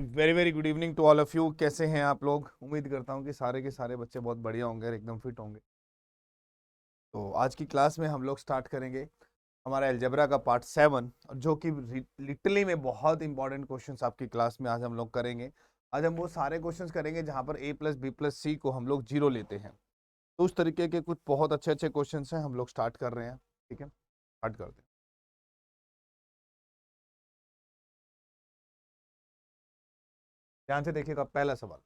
Very very good evening to all of you. कैसे हैं आप लोग? उम्मीद करता हूं कि सारे के सारे बच्चे बहुत बढ़िया होंगे और एकदम फिट होंगे। तो आज की क्लास में हम लोग स्टार्ट करेंगे हमारा अलजेब्रा का पार्ट 7, जो कि लिटरली में बहुत इंपॉर्टेंट क्वेश्चंस आपकी क्लास में आज हम लोग करेंगे। आज हम वो सारे क्वेश्चंस करेंगे जहां पर a प्लस बी प्लस सी को हम लोग जीरो लेते हैं। तो उस तरीके के कुछ बहुत अच्छे अच्छे क्वेश्चन हैं, हम लोग स्टार्ट कर रहे हैं। ठीक है, स्टार्ट करते हैं। ध्यान से देखिएगा, पहला सवाल।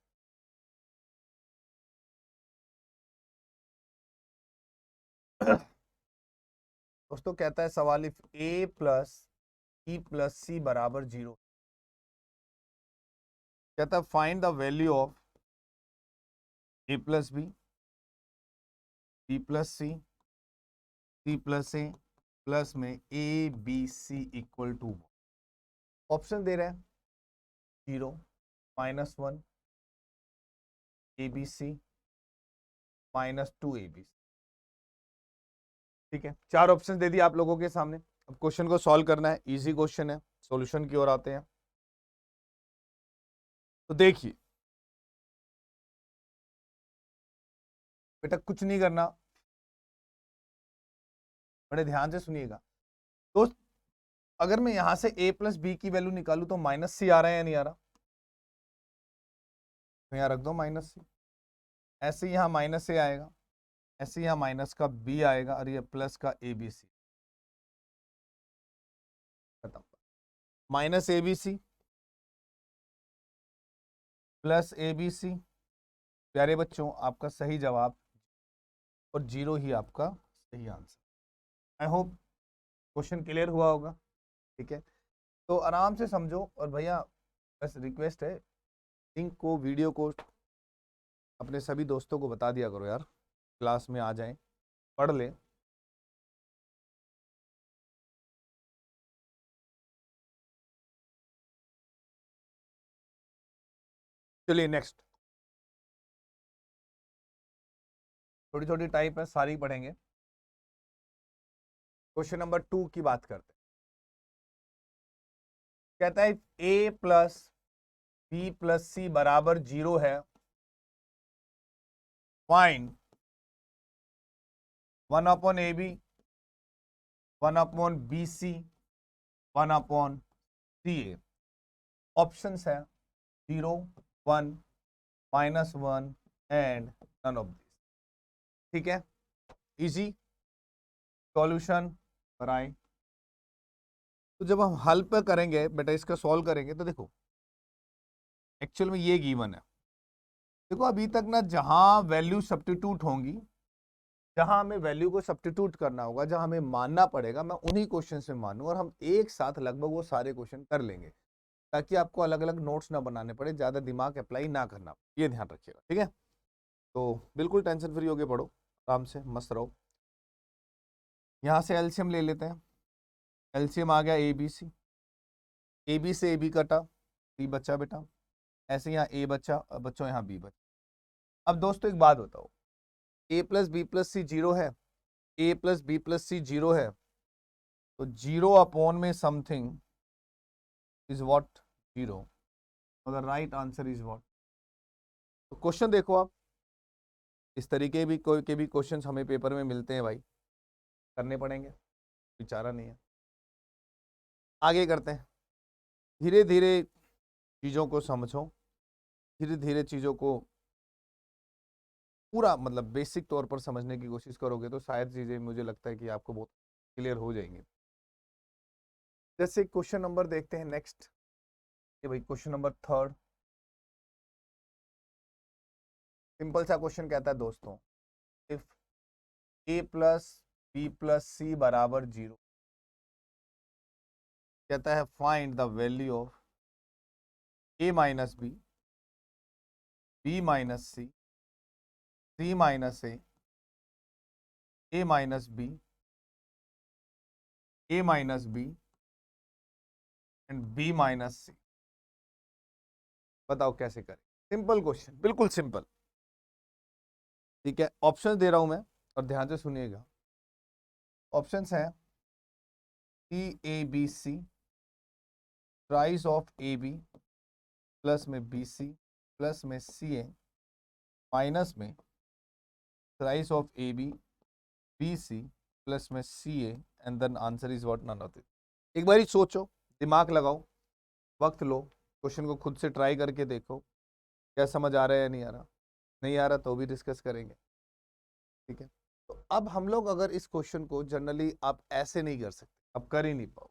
दोस्तों कहता है सवाल, if a plus B plus C बराबर जीरो, कहता है find the value of A plus B plus C plus A plus में A B C equal to. Option दे रहे हैं 0, -1, ए बी सी, -2 ए बी सी। ठीक है, चार ऑप्शन दे दिए आप लोगों के सामने। अब क्वेश्चन को सॉल्व करना है, इजी क्वेश्चन है। सॉल्यूशन की ओर आते हैं। तो देखिए बेटा, कुछ नहीं करना, बड़े ध्यान से सुनिएगा। तो अगर मैं यहां से a प्लस बी की वैल्यू निकालू तो -c आ रहा है या नहीं आ रहा? तो यहां रख दो -c। ऐसे यहां -a आएगा, ऐसे यहां माइनस का b आएगा और ये प्लस का ए बी सी। खत्म। -abc plus A B C. प्यारे बच्चों, आपका सही जवाब और जीरो ही आपका सही answer. I hope question clear हुआ होगा। ठीक है, तो आराम से समझो। और भैया बस रिक्वेस्ट है, लिंक को, वीडियो को अपने सभी दोस्तों को बता दिया करो यार, क्लास में आ जाएं, पढ़ लें। चलिए नेक्स्ट। छोटी छोटी टाइप है, सारी पढ़ेंगे। क्वेश्चन नंबर 2 की बात करते हैं। कहता है a plus B plus C बराबर जीरो है, find 1 upon A B, 1 upon B C, 1 upon C A. Option है 0, 1, -1 एंड नन ऑफ दिस। ठीक है, इजी। सॉल्यूशन बनाए। तो जब हम हल पर करेंगे बेटा, इसका सॉल्व करेंगे तो देखो एक्चुअल में ये गिवन है। देखो अभी तक ना जहां वैल्यू सब्स्टिट्यूट होंगी, जहां हमें वैल्यू को सब्स्टिट्यूट करना होगा, जहां हमें मानना पड़ेगा, मैं उन्हीं क्वेश्चन से मानूं और हम एक साथ लगभग वो सारे क्वेश्चन कर लेंगे, ताकि आपको अलग अलग नोट्स ना बनाने पड़े, ज्यादा दिमाग अप्लाई ना करना पड़े। ये ध्यान रखिएगा, ठीक है? तो बिल्कुल टेंशन फ्री होके पढ़ो, आराम से मस्त रहो। यहाँ से एलसीएम ले लेते हैं। एलसीएम आ गया ए बी से ए बी कटा, सी बच्चा बेटा। ऐसे यहाँ ए बच्चा, बच्चों यहाँ बी बच्चा। अब दोस्तों एक बात बताओ, ए plus B plus C zero है, ए plus B plus C zero है, तो जीरो अपॉन में something is what? Zero. The right answer is what? तो क्वेश्चन देखो आप, इस तरीके भी कोई के भी क्वेश्चन हमें पेपर में मिलते हैं भाई, करने पड़ेंगे, बेचारा नहीं है। आगे करते हैं। धीरे धीरे चीज़ों को समझो, धीरे धीरे चीज़ों को पूरा मतलब बेसिक तौर पर समझने की कोशिश करोगे तो शायद चीज़ें मुझे लगता है कि आपको बहुत क्लियर हो जाएंगी। जैसे क्वेश्चन नंबर देखते हैं नेक्स्ट। ये भाई क्वेश्चन नंबर 3, सिंपल सा क्वेश्चन कहता है दोस्तों, if A plus B plus C बराबर जीरो, कहता है find the value of A minus B minus C minus A minus B and B minus C. बताओ कैसे करें? सिंपल क्वेश्चन, बिल्कुल सिंपल। ठीक है, ऑप्शन दे रहा हूं मैं और ध्यान से सुनिएगा। ऑप्शंस हैं C A B C, thrice of A B plus में BC प्लस में CA माइनस में thrice of AB BC plus में CA and then answer is what, none of this. एक बार ही सोचो, दिमाग लगाओ, वक्त लो, क्वेश्चन को खुद से ट्राई करके देखो क्या समझ आ रहा है या नहीं आ रहा। नहीं आ रहा तो भी डिस्कस करेंगे, ठीक है। तो अब हम लोग अगर इस क्वेश्चन को जनरली आप ऐसे नहीं कर सकते, आप कर ही नहीं पाओ,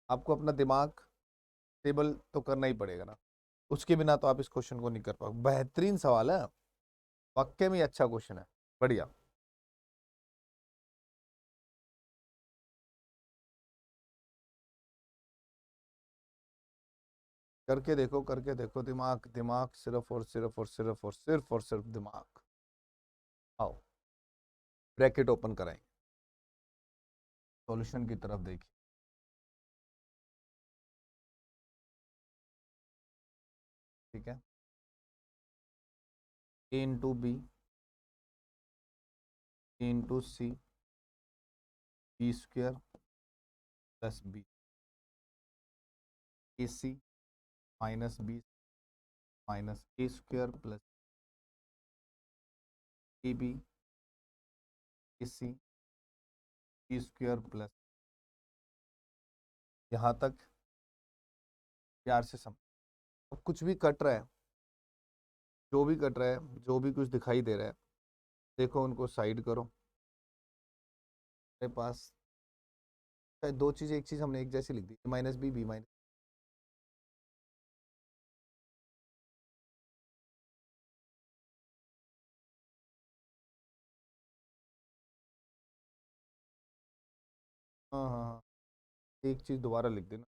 आपको अपना दिमाग स्टेबल तो करना ही पड़ेगा ना, उसके बिना तो आप इस क्वेश्चन को नहीं कर पाओ। बेहतरीन सवाल है, वाकई में अच्छा क्वेश्चन है, बढ़िया। करके देखो, दिमाग दिमाग, सिर्फ और सिर्फ और सिर्फ और सिर्फ और सिर्फ दिमाग। आओ ब्रैकेट ओपन कराएं, सॉल्यूशन की तरफ देखिए। ठीक है, A into B, A into C, B square plus B, A C minus B minus A square plus A B, A C B square plus. यहाँ तक प्यार से समझ। अब कुछ भी कट रहा है, जो भी कट रहा है, जो भी कुछ दिखाई दे रहा है, देखो उनको साइड करो। मेरे पास शायद दो चीज़, एक चीज़ हमने एक जैसी लिख दी, माइनस बी बी माइनस, हाँ हाँ हाँ, एक चीज़ दोबारा लिख देना,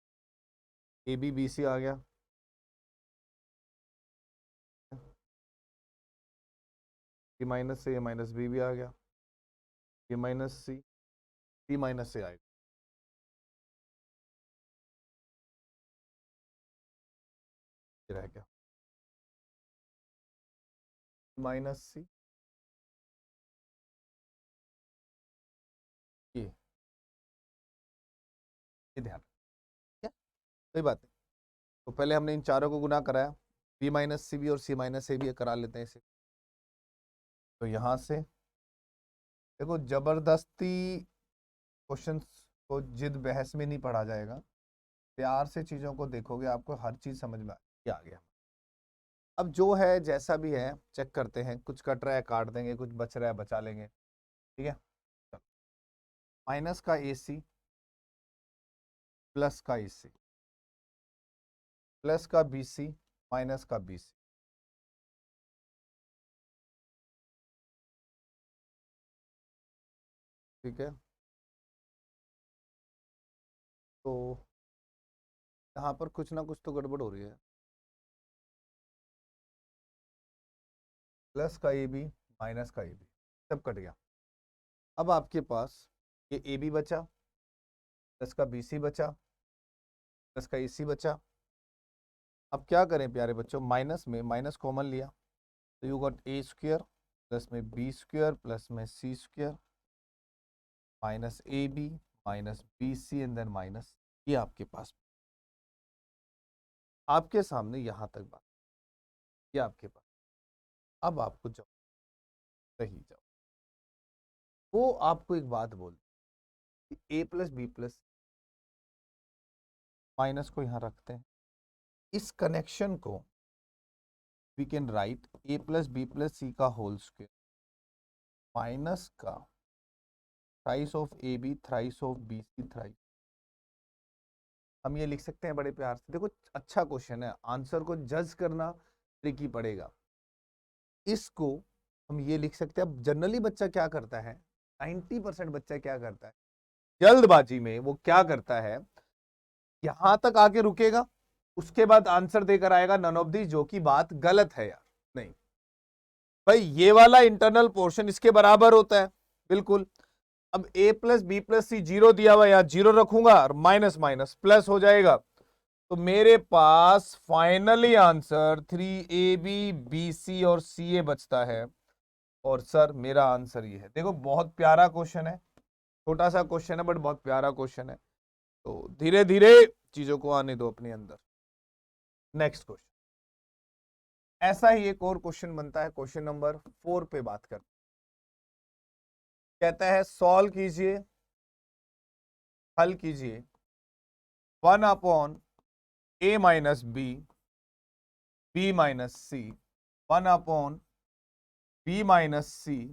ए बी बी सी आ गया, ए माइनस से ए माइनस बी भी आ गया, ए माइनस सी माइनस से आएगा, ये रह गया माइनस सी, ये ध्यान, क्या कोई बात नहीं। तो पहले हमने इन चारों को गुना कराया, बी माइनस सी बी और सी माइनस से भी करा लेते हैं इसे। तो यहाँ से देखो, जबरदस्ती क्वेश्चंस को जिद बहस में नहीं पढ़ा जाएगा, प्यार से चीज़ों को देखोगे आपको हर चीज़ समझ में आ गया। अब जो है जैसा भी है चेक करते हैं, कुछ कट रहा है काट देंगे, कुछ बच रहा है बचा लेंगे, ठीक है। माइनस का ए सी प्लस का ए सी प्लस का बी सी माइनस का बी सी, ठीक है। तो यहाँ पर कुछ ना कुछ तो गड़बड़ हो रही है, प्लस का ए बी माइनस का ए बी सब कट गया। अब आपके पास ये ए बी बचा, प्लस का बी सी बचा, प्लस का ए सी बचा। अब क्या करें प्यारे बच्चों, माइनस में माइनस कॉमन लिया, तो you got A square plus में बी स्क्वेयर प्लस में C square minus A B minus B C and then minus, ये आपके पास आपके सामने यहाँ तक बात, ये आपके पास। अब आपको जाओ सही जाओ, वो आपको एक बात बोल, A plus B plus minus को यहाँ रखते हैं, इस कनेक्शन को we can write A plus B plus C का होल स्क्वायर माइनस का thrice of A B thrice of B C thrice. हम ये लिख सकते हैं बड़े प्यार से, देखो अच्छा क्वेश्चन है, आंसर को जज करना ट्रिकी पड़ेगा। इसको हम ये लिख सकते हैं। अब जनरली बच्चा क्या करता है, 90% बच्चा क्या करता है, जल्दबाजी में वो क्या करता है, यहां तक आके रुकेगा, उसके बाद आंसर देकर आएगा नन ऑफ दी, जो की बात गलत है यार। नहीं भाई, ये वाला इंटरनल पोर्शन इसके बराबर होता है बिल्कुल। अब a plus B plus C zero दिया हुआ, यहां जीरो रखूंगा और माइनस माइनस प्लस हो जाएगा, तो मेरे पास फाइनली आंसर 3ab bc और ca बचता है। और सर मेरा आंसर ये है। देखो बहुत प्यारा क्वेश्चन है, छोटा सा क्वेश्चन है बट बहुत प्यारा क्वेश्चन है। तो धीरे धीरे चीजों को आने दो अपने अंदर। नेक्स्ट क्वेश्चन, ऐसा ही एक और क्वेश्चन बनता है, क्वेश्चन नंबर 4 पे बात करते। कहता है सॉल्व कीजिए, हल कीजिए 1/a-b, b-c, 1/b-c,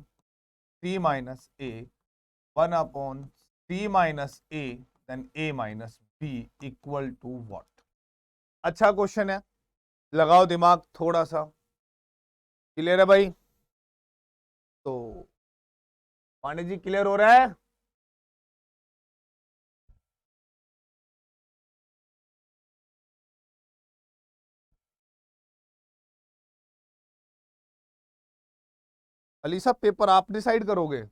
c-a, 1/c-a, then a-b equal to what. अच्छा क्वेश्चन है, लगाओ दिमाग थोड़ा सा। क्लियर है भाई? तो पांडे जी क्लियर हो रहा है? अली साहब पेपर आप डिसाइड करोगे?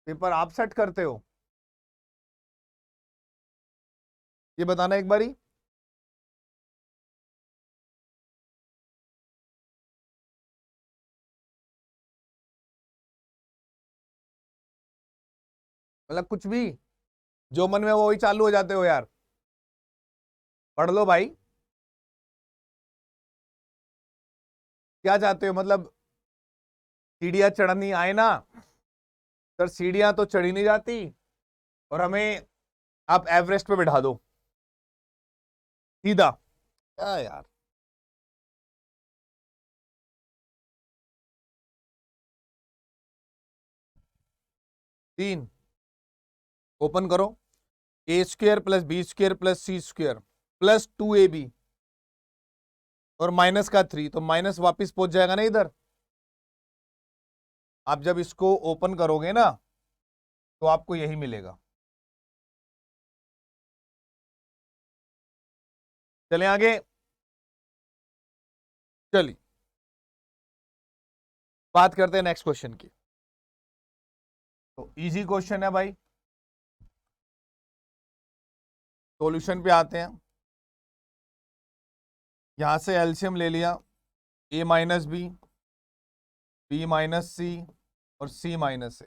पेपर आप सेट करते हो? ये बताना एक बारी। मतलब कुछ भी जो मन में वो वही चालू हो जाते हो यार। पढ़ लो भाई। क्या चाहते हो मतलब? सीढ़ियां चढ़नी आए ना सर, सीढ़ियां तो चढ़ी नहीं जाती और हमें आप एवरेस्ट पे बैठा दो सीधा। क्या यार। 3 ओपन करो। a² + b² + c² + 2ab और माइनस का 3, तो माइनस वापिस पहुंच जाएगा ना इधर। आप जब इसको ओपन करोगे ना तो आपको यही मिलेगा। चलें आगे। चलिए बात करते हैं नेक्स्ट क्वेश्चन की। तो इजी क्वेश्चन है भाई, सॉल्यूशन पे आते हैं। यहां से एलसीएम ले लिया, a-b, b-c और c-a।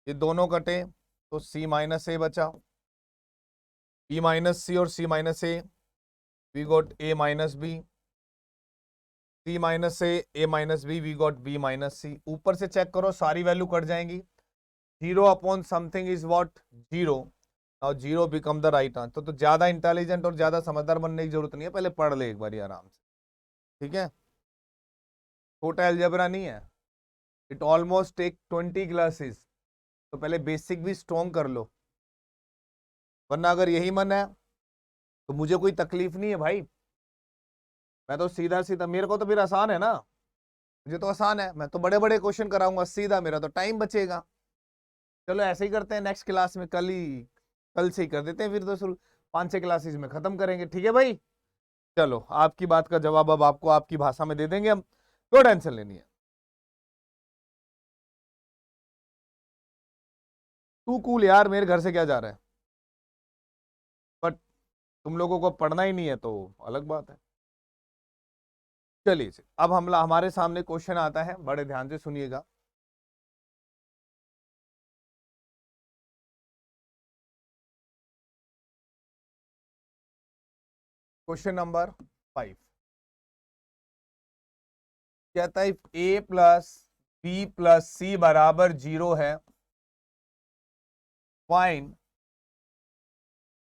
ये दोनों कटे तो c-a बचा, b-c और c-a, we got a-b, c-a, a-b, we got b-c। ऊपर से चेक करो सारी वैल्यू कट जाएंगी। 0 अपॉन समथिंग इज व्हाट? 0। और 0 बिकम द राइट आंसर। तो ज्यादा इंटेलिजेंट और ज्यादा समझदार बनने की जरूरत नहीं है, पहले पढ़ ले एक बार आराम से। ठीक है, छोटा अलजेब्रा नहीं है। It almost take 20 classes. तो पहले बेसिक भी स्ट्रॉन्ग कर लो, वरना अगर यही मन है तो मुझे कोई तकलीफ नहीं है भाई। मैं तो सीधा सीधा, मेरे को तो फिर आसान है ना, मुझे तो आसान है, मैं तो बड़े बड़े क्वेश्चन कराऊंगा सीधा, मेरा तो टाइम बचेगा। चलो ऐसे ही करते हैं, नेक्स्ट क्लास में कल से ही कर देते हैं, फिर तो शुरू 5-6 क्लासेस में खत्म करेंगे। ठीक है भाई? चलो आपकी बात का जवाब अब आपको आपकी भाषा में दे देंगे हम, कोई टेंशन लेनी है। तू कूल यार, मेरे घर से क्या जा रहा है? बट तुम लोगों को पढ़ना ही नहीं है तो अलग बात है। चलिए अब हमारे सामने क्वेश्चन आता है, बड़े ध्यान से सुनिएगा। क्वेश्चन नंबर 5 कहता है a+b+c बराबर 0 है, फाइंड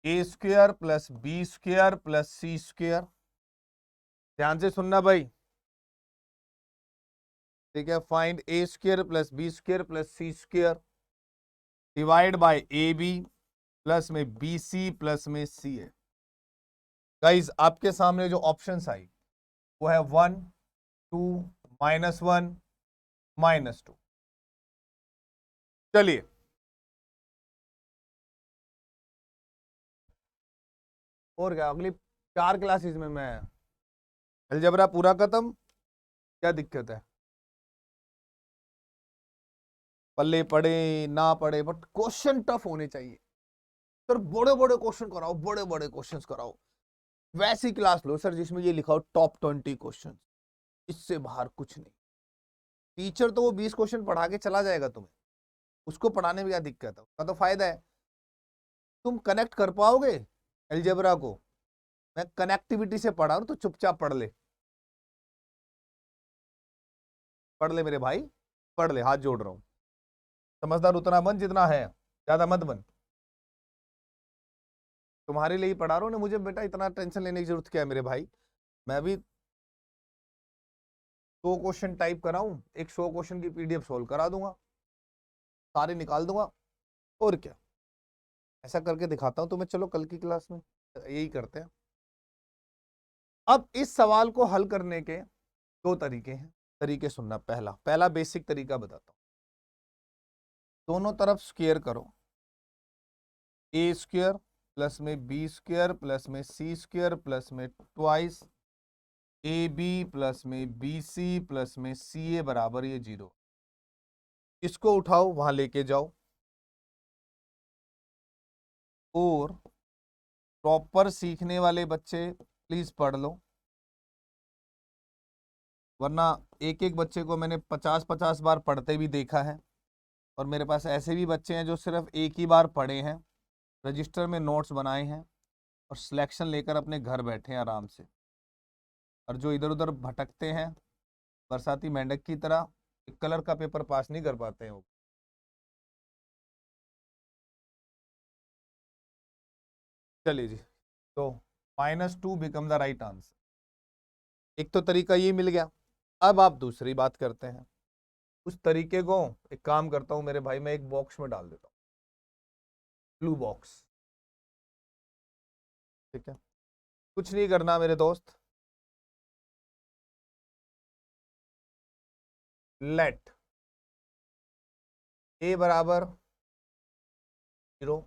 a² + b² + c²। ध्यान से सुनना भाई। ठीक है, find a² + b² + c² divide by ab plus में bc प्लस में ca। गाइज आपके सामने जो ऑप्शंस आई वो है 1, 2, -1, -2। चलिए और क्या, अगली 4 क्लासेस में मैं अलजेब्रा पूरा खत्म। क्या दिक्कत है? पल्ले पढ़े ना पढ़े बट क्वेश्चन टफ होने चाहिए सर। बड़े बड़े क्वेश्चन कराओ, बड़े बड़े क्वेश्चन कराओ। वैसी क्लास लो सर जिसमें ये लिखा हो टॉप 20 क्वेश्चन, इससे बाहर कुछ नहीं। टीचर तो वो 20 क्वेश्चन पढ़ा के चला जाएगा तुम्हें, उसको पढ़ाने में क्या दिक्कत है? उसका तो फायदा है। तुम कनेक्ट कर पाओगे अलजेब्रा को? मैं कनेक्टिविटी से पढ़ा हूं तो चुपचाप पढ़ ले। पढ़ ले मेरे भाई, पढ़ ले, हाथ जोड़ रहा हूं। समझदार उतना बन जितना है, ज्यादा मत बन। तुम्हारे लिए ही पढ़ा रहा हूं ना, मुझे बेटा इतना टेंशन लेने की जरूरत क्या है मेरे भाई। मैं भी 100 क्वेश्चन टाइप कराऊं, एक 100 क्वेश्चन की पीडीएफ सोल्व करा दूंगा, सारे निकाल दूंगा, और क्या। ऐसा करके दिखाता हूं तुम्हें, चलो कल की क्लास में यही करते हैं। अब इस सवाल को हल करने के दो तरीके हैं। तरीके सुनना, पहला पहला बेसिक तरीका बताता हूं। दोनों तरफ स्क्वायर करो, ए स्क्वायर प्लस में बी स्क्वायर प्लस में सी स्क्वायर प्लस में ट्वाइस ए बी प्लस में बी सी प्लस में सी ए बराबर ये 0। इसको उठाओ वहां लेके जाओ, और प्रॉपर सीखने वाले बच्चे प्लीज पढ़ लो, वरना एक एक बच्चे को मैंने 50-50 बार पढ़ते भी देखा है। और मेरे पास ऐसे भी बच्चे हैं जो सिर्फ एक ही बार पढ़े हैं, रजिस्टर में नोट्स बनाए हैं और सिलेक्शन लेकर अपने घर बैठे हैं आराम से। और जो इधर उधर भटकते हैं बरसाती मेंढक की तरह, एक कलर का पेपर पास नहीं कर पाते हैं वो। चलिए जी, तो -2 बिकम द राइट आंसर। एक तो तरीका ये मिल गया। अब आप दूसरी बात करते हैं। उस तरीके को एक काम करता हूं मेरे भाई, मैं एक बॉक्स में डाल देता हूं, ब्लू बॉक्स। ठीक है, कुछ नहीं करना मेरे दोस्त। लेट ए बराबर 0,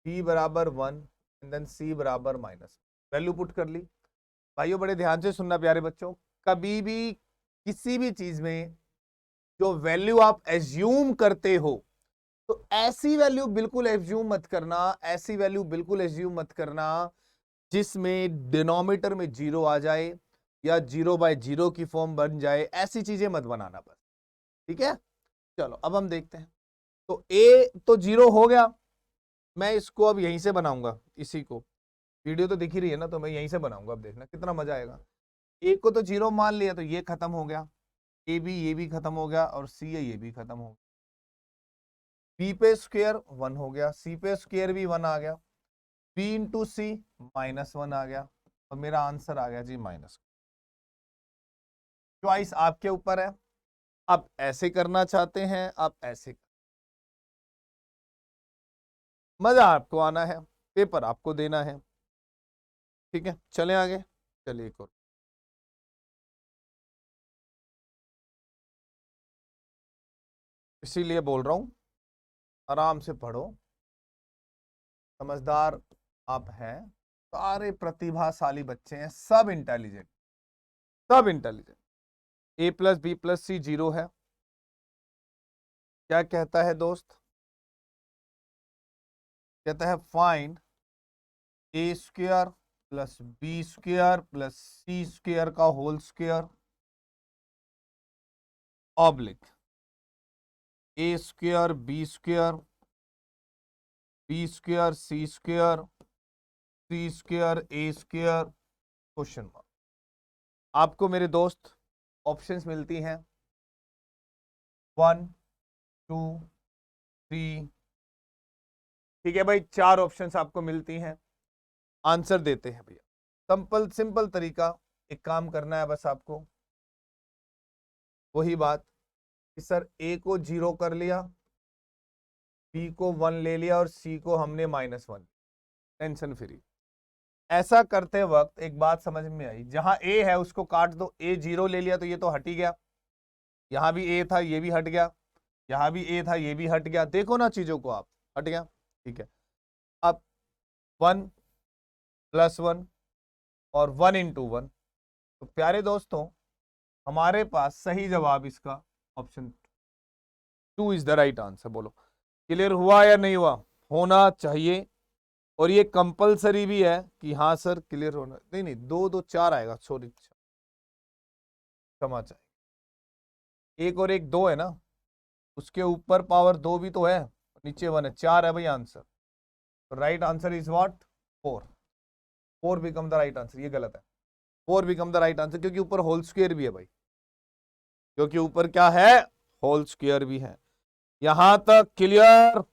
बी बराबर 1 एंड देन सी बराबर -1। वैल्यू पुट कर ली। भाइयों बड़े ध्यान से सुनना प्यारे बच्चों, कभी भी किसी भी चीज में जो वैल्यू आप एज्यूम करते हो, तो ऐसी वैल्यू बिल्कुल एज्यूम मत करना, ऐसी वैल्यू बिल्कुल एज्यूम मत करना जिसमें डिनोमिनेटर में 0 आ जाए या 0/0 की फॉर्म बन जाए। ऐसी चीजें मत बनाना बस, ठीक है। चलो अब हम देखते हैं। तो ए तो 0 हो गया, मैं इसको अब यहीं से बनाऊंगा। इसी को वीडियो तो दिख ही रही है ना, तो मैं यहीं से बनाऊंगा। अब देखना कितना मजा आएगा। ए को तो 0 मान लिया, तो ये खत्म हो गया, ए बी ये भी खत्म हो गया, और सी है ये भी खत्म हो गया। बी पे स्क्वायर 1 हो गया, सी पे स्क्वायर भी 1 आ गया, बी इंटू सी -1 आ गया, और मेरा आंसर आ गया जी माइनस। चॉइस आपके ऊपर है, आप ऐसे करना चाहते हैं, आप ऐसे। मजा आपको आना है, पेपर आपको देना है, ठीक है। चले आगे, चलिए एक और। इसीलिए बोल रहा हूं आराम से पढ़ो, समझदार आप हैं, सारे प्रतिभाशाली बच्चे हैं, सब इंटेलिजेंट, सब intelligent. A plus B plus C 0 है। क्या कहता है दोस्त? कहता है find A square plus B square plus C square का whole square oblique A square B square, B square C square, C square A square, question mark. आपको मेरे दोस्त ऑप्शंस मिलती हैं 1 2 3, ठीक है भाई, 4 ऑप्शंस आपको मिलती हैं। आंसर देते हैं भैया। सिंपल तरीका, एक काम करना है बस आपको, वही बात कि सर ए को 0 कर लिया, बी को 1 ले लिया, और सी को हमने -1, टेंशन फ्री। ऐसा करते वक्त एक बात समझ में आई, जहां ए है उसको काट दो, ए 0 ले लिया तो ये तो हट ही गया, यहां भी ए था ये भी हट गया, यहां भी ए था ये भी हट गया। देखो ना चीजों को आप, हट गया, ठीक है। अब 1 + 1 और 1 × 1, तो प्यारे दोस्तों हमारे पास सही जवाब इसका option 2 is the right answer. बोलो क्लियर हुआ या नहीं हुआ? होना चाहिए, और ये कंपलसरी भी है कि हाँ सर क्लियर होना। नहीं नहीं, 2 2 4 आएगा, सॉरी, क्षमा चाहिए। 1 और 1 2 है ना, उसके ऊपर पावर 2 भी तो है, नीचे 1 है, 4 है भाई आंसर। तो right answer is what? 4। 4 become the right answer. ये गलत है, 4 बिकम द राइट आंसर, क्योंकि ऊपर होल स्क्वायर भी है भाई। क्योंकि ऊपर क्या है, होल स्क्वायर भी है। यहां तक क्लियर?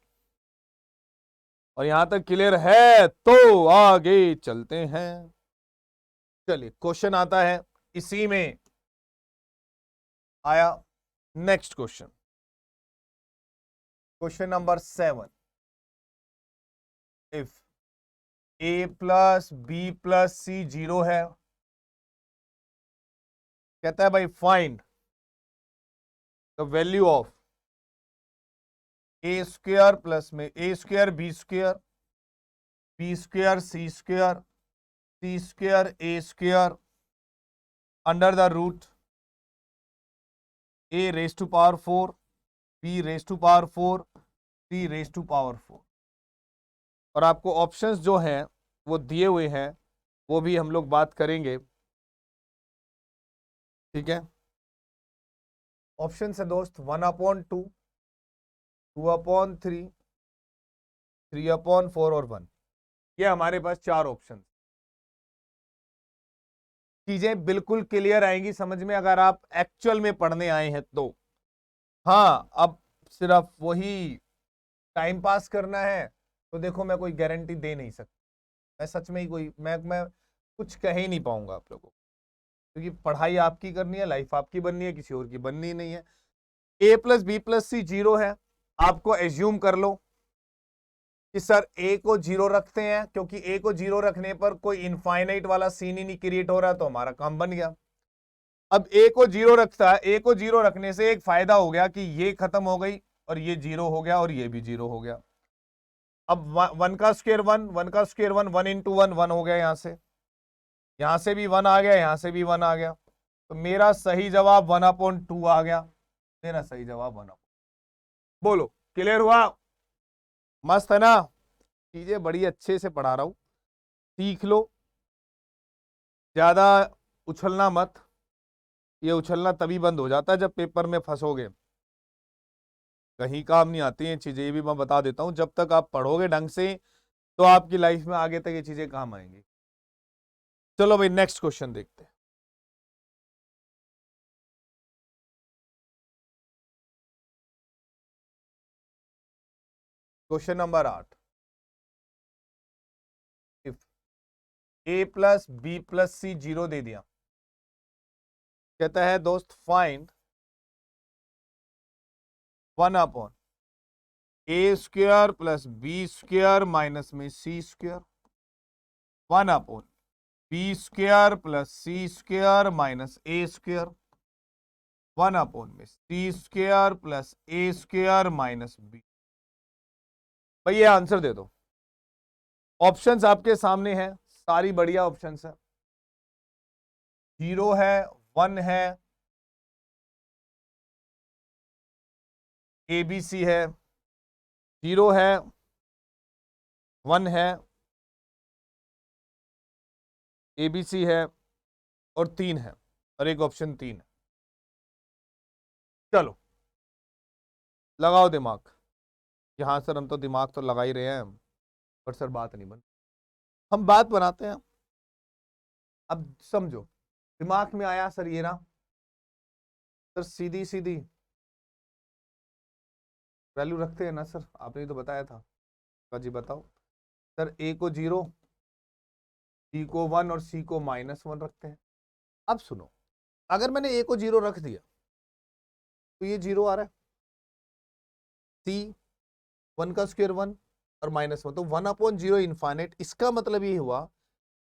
और यहां तक क्लियर है तो आगे चलते हैं। चलिए क्वेश्चन आता है इसी में आया। Next question, question number 7। If a plus B plus C 0 है, कहता है भाई find the value of A square plus में A square B square, B square C square, C square A square under the root A raise to power 4, B raise to power 4, C raise to power 4। और आपको options जो हैं वो दिए हुए हैं, वो भी हम लोग बात करेंगे, ठीक है। ऑप्शन है दोस्त 1/2, 2/3, 3/4 और 1। ये हमारे पास 4 ऑप्शन। चीजें बिल्कुल क्लियर आएंगी समझ में अगर आप एक्चुअल में पढ़ने आए हैं तो। हाँ, अब सिर्फ वही टाइम पास करना है तो देखो मैं कोई गारंटी दे नहीं सकता। मैं सच में ही कोई मैं कुछ कह ही नहीं पाऊंगा आप लोगों को, क्योंकि पढ़ाई आपकी करनी है, लाइफ आपकी बननी है, किसी और की बननी नहीं है। a plus B plus C 0 है, आपको एज्यूम कर लो कि सर a को 0 रखते हैं, क्योंकि a को 0 रखने पर कोई इनफाइनाइट वाला सीन ही नहीं क्रिएट हो रहा, तो हमारा काम बन गया। अब a को 0 रखता है, a को 0 रखने से एक फायदा हो गया कि ये खत्म हो गई और ये 0 हो गया और ये भी 0 हो गया। अब 1 का स्क्वायर 1, 1 का स्क्वायर 1, 1 इंटू 1 1 हो गया। यहां से भी 1 आ गया, यहां से भी 1 आ गया, तो मेरा सही जवाब 1/2 आ गया। मेरा सही जवाब 1/2। बोलो क्लियर हुआ? मस्त है ना? चीजें बड़ी अच्छे से पढ़ा रहा हूं, सीख लो, ज्यादा उछलना मत। ये उछलना तभी बंद हो जाता है जब पेपर में फंसोगे, कहीं काम नहीं आती हैं चीजें, ये भी मैं बता देता हूं। जब तक आप पढ़ोगे ढंग से तो आपकी लाइफ में आगे तक ये चीजें काम आएंगी। चलो भाई नेक्स्ट क्वेश्चन देखते हैं। Question number 8। If a plus B plus C 0 दे दिया, कहता है दोस्त find 1/a square plus B square minus में C square, 1/b square plus C square minus A square, 1/c square plus A square minus B. भाई ये answer दे दो। Options आपके सामने हैं, सारी बढ़िया ऑप्शंस है। 0 है, 1 है, ABC है, 0 है, 1 है, ABC है और 3 है, और एक ऑप्शन 3 है। चलो लगाओ दिमाग। यहां सर हम तो दिमाग तो लगा ही रहे हैं, पर सर बात नहीं बन, हम बात बनाते हैं। अब समझो, दिमाग में आया सर ये ना, सर सीधी सीधी वैल्यू रखते हैं ना सर, आपने तो बताया था। जी बताओ सर, ए को 0, बी को 1 और सी को -1 रखते हैं। अब सुनो, अगर मैंने ए को 0 रख दिया तो ये 0 आ रहा है, सी 1 का स्क्वायर 1 और -1, तो 1/0 इनफाइनाइट। इसका मतलब ये हुआ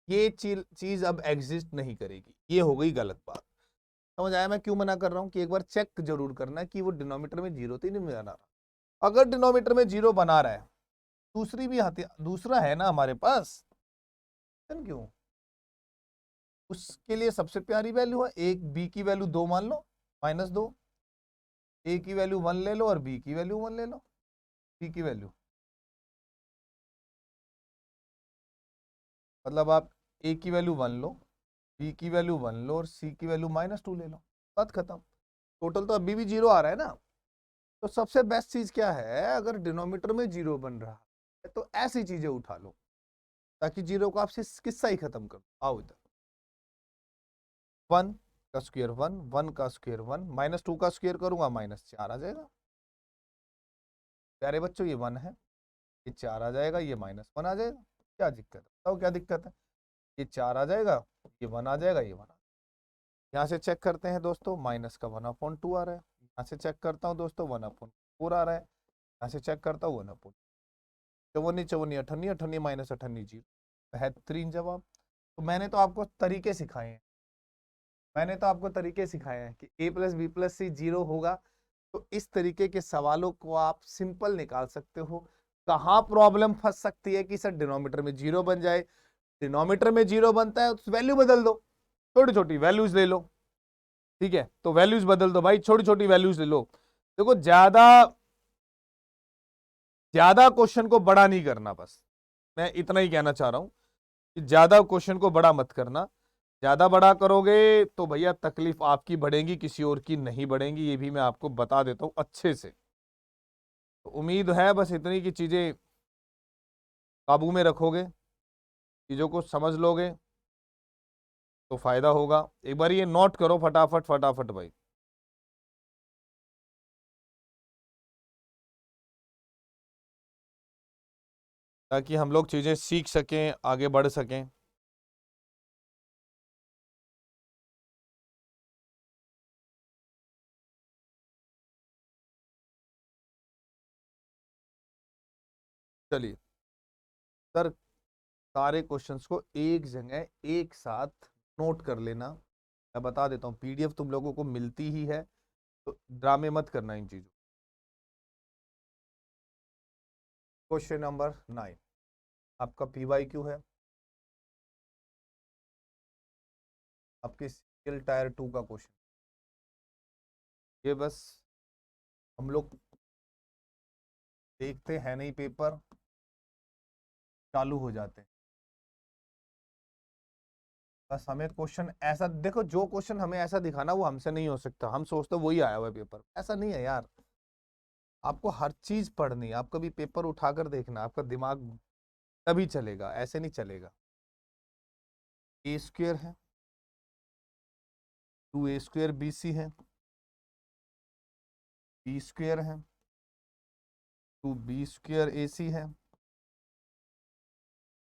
ये चीज अब एग्जिस्ट नहीं करेगी, ये हो गई गलत बात। समझ आया मैं क्यों मना कर रहा हूं कि एक बार चेक जरूर करना कि वो डिनोमीटर में 0 तो नहीं बना रहा। अगर डिनोमीटर में 0 बना रहा है, दूसरी भी आती, दूसरा है ना हमारे पास, क्यों? उसके लिए सबसे प्यारी वैल्यू है, एक बी की वैल्यू 2 मान लो, -2, ए की वैल्यू 1 ले लो और बी की वैल्यू 1 ले लो, सी की वैल्यू, मतलब आप ए की वैल्यू 1 लो, बी की वैल्यू 1 लो और सी की वैल्यू -2 ले लो, बात खत्म। टोटल तो अभी भी 0 आ रहा है ना। तो सबसे बेस्ट चीज क्या है, अगर डिनोमीटर में 0 बन रहा है तो ऐसी चीजें उठा लो ताकि 0 को आपसे किस्सा ही खत्म करो। आओ इधर 1 का स्क्वायर 1, 1 का स्क्वायर 1, -2 का स्क्वायर करूंगा -4 आ जाएगा। प्यारे बच्चों ये 1 है, ये 4 आ जाएगा, ये -1 आ जाएगा। क्या दिक्कत है बताओ, क्या दिक्कत है? ये 4 आ जाएगा, ये 1 आ जाएगा, ये 1 यहाँ से चेक करते हैं दोस्तों, माइनस का 1/2 आ रहा है। यहाँ से चेक करता हूँ दोस्तों 1/4 आ रहा है। यहाँ से चेक करता हूँ 1/4। चौवन्नी चौवन्नी अठन्नी, अठन्नी माइनस अठन्नी 0। बेहतरीन जवाब। तो मैंने तो आपको तरीके सिखाए हैं, मैंने तो आपको तरीके सिखाए हैं कि a plus B plus C 0 होगा। तो इस तरीके के सवालों को आप सिंपल निकाल सकते हो। कहाँ प्रॉब्लम फंस सकती है कि सर डिनोमीटर में 0 बन जाए, डिनोमीटर में 0 बनता है तो वैल्यू बदल दो, छोटी छोटी वैल्यूज ले लो। ठीक है, तो वैल्यूज बदल दो भाई, छोटी छोटी वैल्यूज ले लो। देखो ज्यादा ज्यादा क्वेश्चन को बड़ा नहीं करना, बस मैं इतना ही कहना चाह रहा हूं कि ज्यादा क्वेश्चन को बड़ा मत करना। ज्यादा बड़ा करोगे तो भैया तकलीफ आपकी बढ़ेगी, किसी और की नहीं बढ़ेगी, ये भी मैं आपको बता देता हूं अच्छे से। तो उम्मीद है बस इतनी की चीजें काबू में रखोगे, चीजों को समझ लोगे तो फायदा होगा। एक बार ये नोट करो फटाफट फटाफट भाई। ताकि हम लोग चीजें सीख सकें, आगे बढ़ सकें। चलिए सर, सारे क्वेश्चंस को एक जगह एक साथ नोट कर लेना। मैं बता देता हूँ, पीडीएफ तुम लोगों को मिलती ही है, तो ड्रामे मत करना इन चीजों। क्वेश्चन नंबर 9 आपका पीवाईक्यू है, आपके स्किल टायर 2 का क्वेश्चन। ये बस हम लोग देखते हैं नहीं, पेपर चालू हो जाते हैं। बस हमें क्वेश्चन ऐसा देखो, जो क्वेश्चन हमें ऐसा दिखाना वो हमसे नहीं हो सकता। हम सोचते वही आया हुआ है पेपर, ऐसा नहीं है यार। आपको हर चीज पढ़नी, आप कभी पेपर उठाकर देखना, आपका दिमाग तभी चलेगा, ऐसे नहीं चलेगा। ए स्क्वेयर है, 2a² BC है, बी स्क्वेयर है, 2b² AC है,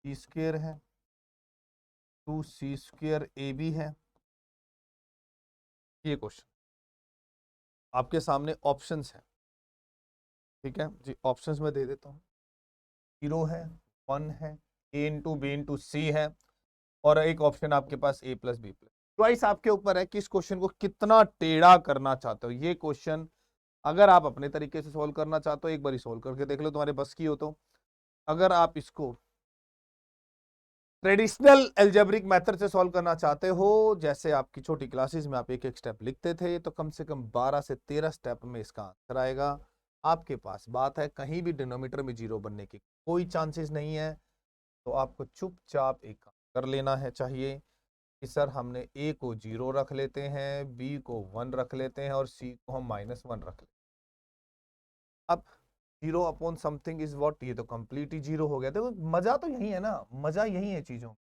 सी स्क्वेयर है, 2c² AB है। ये क्वेश्चन आपके सामने ऑप्शंस है। ठीक है जी, ऑप्शंस में दे देता हूँ। 0 है, 1 है, a×b×c है, और एक ऑप्शन आपके पास a + b+। चॉइस आपके ऊपर है किस क्वेश्चन को कितना टेढ़ा करना चाहते हो। ये क्वेश्चन अगर आप अपने तरीके से सोल्व करना चाहते हो, एक बार सोल्व करके देख लो, तुम्हारे बस की हो तो। अगर आप इसको ट्रेडिशनल एल्जेब्रिक मेथड से सॉल्व करना चाहते हो, जैसे आपकी छोटी क्लासेस में आप एक एक स्टेप लिखते थे, तो कम से कम 12 से 13 स्टेप में इसका आंसर आएगा। आपके पास बात है कहीं भी डिनोमीटर में 0 बनने की कोई चांसेस नहीं है। तो आपको चुपचाप एक काम कर लेना है चाहिए कि सर हमने a को 0 रख लेते हैं, b को 1 रख लेते हैं, और c को हम -1 रख लेते हैं। अब 0/समथिंग इज व्हाट, ये तो कंप्लीट ही 0 हो गया। देखो मजा तो यही है ना, मजा यही है चीजों,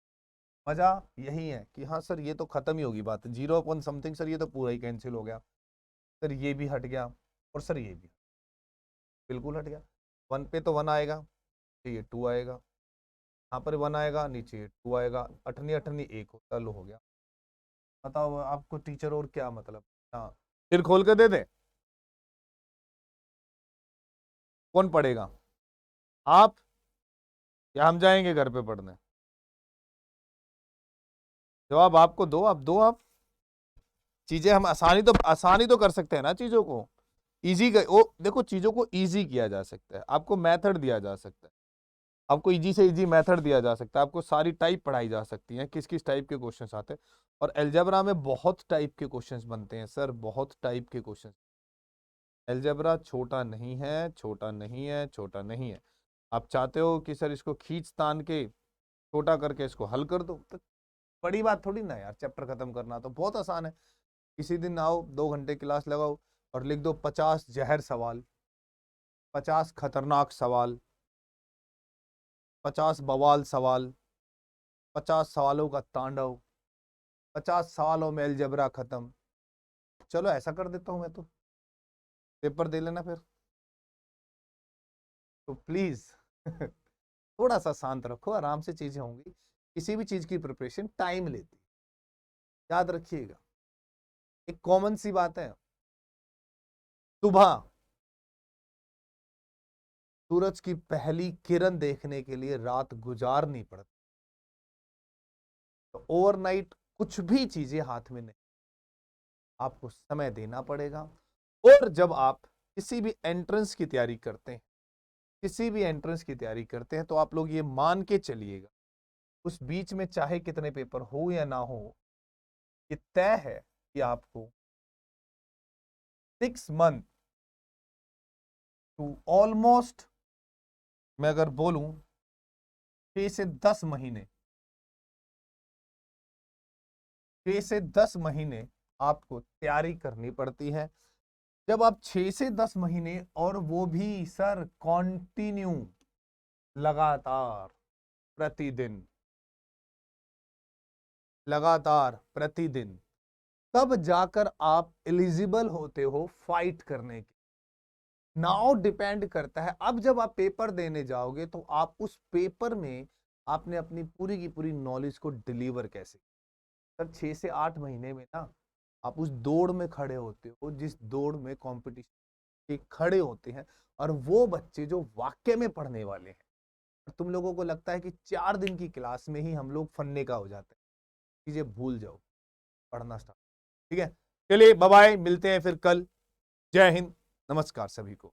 मजा यही है कि हाँ सर ये तो खत्म ही होगी बात, 0/समथिंग सर ये तो पूरा ही कैंसिल हो गया, सर ये भी हट गया, और सर ये भी बिल्कुल हट गया। 1 पे तो 1 आएगा, तो ये 2 आएगा, यहाँ पर 1 आएगा, नीचे ये 2 आएगा, अठनी अठनी 1 होता, लो हो गया। बताओ आपको टीचर और क्या मतलब। हाँ, फिर खोल के दे दे, कौन पढ़ेगा, आप या हम जाएंगे घर पे पढ़ने? जवाब आपको दो, आप दो, आप चीजें हम आसानी तो कर सकते हैं ना चीजों को। इजी वो देखो, चीजों को इजी किया जा सकता है, आपको मेथड दिया जा सकता है, आपको इजी से इजी मेथड दिया जा सकता है, आपको सारी टाइप पढ़ाई जा सकती है, किस किस टाइप के क्वेश्चंस आते हैं। और अलजेब्रा में बहुत टाइप के क्वेश्चंस बनते हैं सर, बहुत टाइप के क्वेश्चन। अलजेब्रा छोटा नहीं है, छोटा नहीं है, छोटा नहीं है। आप चाहते हो कि सर इसको खींच तान के छोटा करके इसको हल कर दो, तो बड़ी बात थोड़ी ना यार, चैप्टर खत्म करना तो बहुत आसान है। किसी दिन आओ, 2 घंटे क्लास लगाओ और लिख दो 50 जहर सवाल, 50 खतरनाक सवाल, 50 बवाल सवाल, 50 सवालों का तांडव, 50 सालों में अलजबरा खत्म। चलो ऐसा कर देता हूं मैं, तो पेपर दे लेना फिर। तो प्लीज थोड़ा सा शांत रखो, आराम से चीजें होंगी। किसी भी चीज की प्रिपरेशन टाइम लेती है, याद रखिएगा। एक कॉमन सी बात है, सुबह सूरज की पहली किरण देखने के लिए रात गुजारनी पड़ती, तो ओवरनाइट कुछ भी चीजें हाथ में नहीं, आपको समय देना पड़ेगा। और जब आप किसी भी एंट्रेंस की तैयारी करते हैं, किसी भी एंट्रेंस की तैयारी करते हैं, तो आप लोग ये मान के चलिएगा, उस बीच में चाहे कितने पेपर हो या ना हो, ये तय है कि आपको 6 मंथ टू ऑलमोस्ट, मैं अगर बोलूं 6 से 10 महीने, 6 से 10 महीने आपको तैयारी करनी पड़ती है। जब आप 6 से 10 महीने, और वो भी सर कॉन्टिन्यू, लगातार, प्रतिदिन, लगातार प्रतिदिन, तब जाकर आप एलिजिबल होते हो फाइट करने के। नाउ डिपेंड करता है, अब जब आप पेपर देने जाओगे तो आप उस पेपर में आपने अपनी पूरी की पूरी नॉलेज को डिलीवर कैसे। सर 6 से 8 महीने में ना आप उस दौड़ में खड़े होते हो, जिस दौड़ में कंपटीशन के खड़े होते हैं, और वो बच्चे जो वाकई में पढ़ने वाले हैं। तुम लोगों को लगता है कि 4 दिन की क्लास में ही हम लोग फन्ने का हो जाते हैं, चीजें भूल जाओ, पढ़ना स्टार्ट। ठीक है, चलिए बाय बाय, मिलते हैं फिर कल। जय हिंद, नमस्कार सभी को।